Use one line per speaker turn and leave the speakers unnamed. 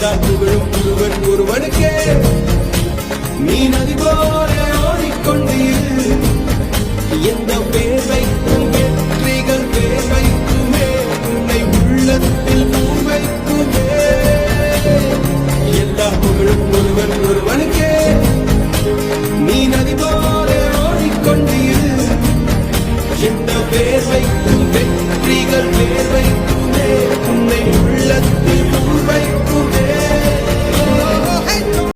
எல்லா புகழும் ஒருவன் ஒருவனுக்கே. நீ நதி போல ஓடிக்கொண்டீர். எந்த பேர் வைக்கும் வெற்றிகள் பேர் வைக்குமே, உன்னை உள்ளத்தில் பூர் வைக்குமே. எல்லா புகழும் ஒருவன் ஒருவனுக்கே. நீ நதி போல ஓடிக்கொண்டீர். எந்த பேர் வைக்கும் வெற்றிகள் பேர் வைக்கும்